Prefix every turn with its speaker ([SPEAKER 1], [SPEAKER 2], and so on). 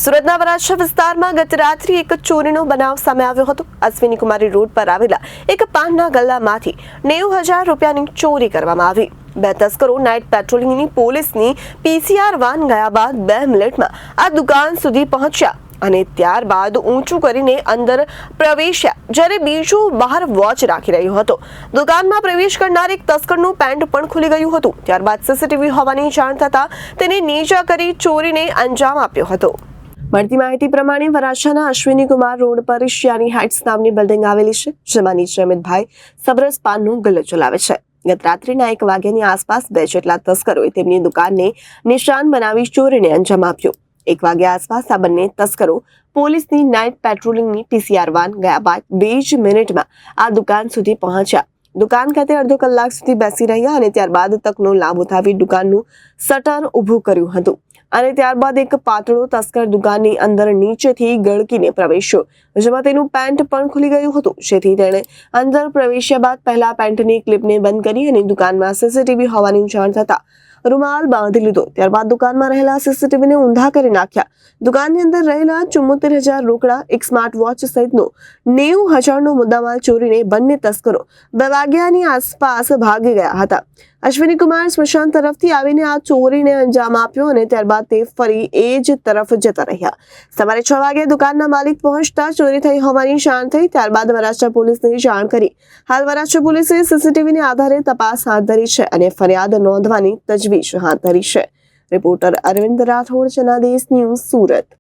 [SPEAKER 1] સુરતના વરાછા વિસ્તારમાં ગત રાત્રે એક ચોરીનો બનાવ સામે આવ્યો હતો। અશ્વિની કુમારી રોડ પર આવેલા એક પાનના ગલ્લામાંથી 90,000 રૂપિયાની ચોરી કરવામાં આવી। બે તસ્કરો નાઇટ પેટ્રોલિંગની પોલીસની પીસીઆર વાન ગયા બાદ 2 મિનિટમાં આ દુકાન સુધી પહોંચ્યા અને ત્યારબાદ ઊંચું કરીને અંદર પ્રવેશ્યા, જ્યારે બીજો બહાર વોચ રાખી રહ્યો હતો। દુકાનમાં પ્રવેશ કરનાર એક તસ્કરનું પેન્ટ પણ ખુલી ગયું હતું। ત્યારબાદ સીસીટીવી હોવાની જાણ થતાં તેને નીચા કરી ચોરીને અંજામ આપ્યો હતો। મળતી માહિતી પ્રમાણે વરાછાના અશ્વિની કુમાર રોડ પર શિયાની હાઇટ્સ નામની બિલ્ડિંગ આવેલી છે, જેમાં નીચે અમિતભાઈ સબરસ પાનનો ગલ્લો ચલાવે છે। ગત રાત્રિના 1 વાગ્યાની આસપાસ 2 જેટલા તસ્કરોએ તેમની દુકાનને નિશાન બનાવી ચોરીને અંજામ આપ્યો। 1 વાગ્યા આસપાસ આ બંને તસ્કરો પોલીસની નાઇટ પેટ્રોલિંગની પીસીઆર વાન ગયા બાદ 2 જ મિનિટમાં આ દુકાન સુધી પહોંચ્યા। દુકાન ખાતે અડધો કલાક સુધી બેસી રહ્યા અને ત્યારબાદ તકનો લાભ ઉઠાવી દુકાનનું શટર ઊભું કર્યું હતું અને ત્યારબાદ એક પાતળો તસ્કર દુકાનની અંદર નીચેથી ગળકીને પ્રવેશ્યો, જેમાં તેનું પેન્ટ પણ ખુલી ગયું હતું, જેથી તેણે અંદર પ્રવેશ્યા બાદ પહેલા પેન્ટની ક્લિપને બંધ કરી અને દુકાનમાં સીસીટીવી હોવાની જાણ થતાં રૂમાલ બાંધી લીધો। ત્યારબાદ દુકાનમાં રહેલા સીસીટીવીને ઊંધા કરી નાખ્યા। દુકાનની અંદર રહેલા 74,000 રોકડા, એક સ્માર્ટ વોચ સહિતનો 90,000નો મુદ્દામાલ ચોરીને બંને તસ્કરો 2 વાગ્યાની આસપાસ ભાગી ગયા હતા। અશ્વિની કુમાર સ્મશાન તરફથી આવીને આ ચોરીને અંજામ આપ્યો અને ત્યારબાદ તે ફરી એ જ તરફ જતા રહ્યા। સવારે 6 વાગે દુકાનના માલિક પહોંચતા ચોરી થઈ હોવાની જાણ થઈ। ત્યારબાદ વરાછા પોલીસને જાણ કરી હાલ વરાછા પોલીસે સીસીટીવીને આધારે તપાસ હાથ ધરી છે અને ફરિયાદ નોંધવાની તજવીજ હાથ ધરી છે। Reporter Arvind Rathod, Janadesh news, Surat.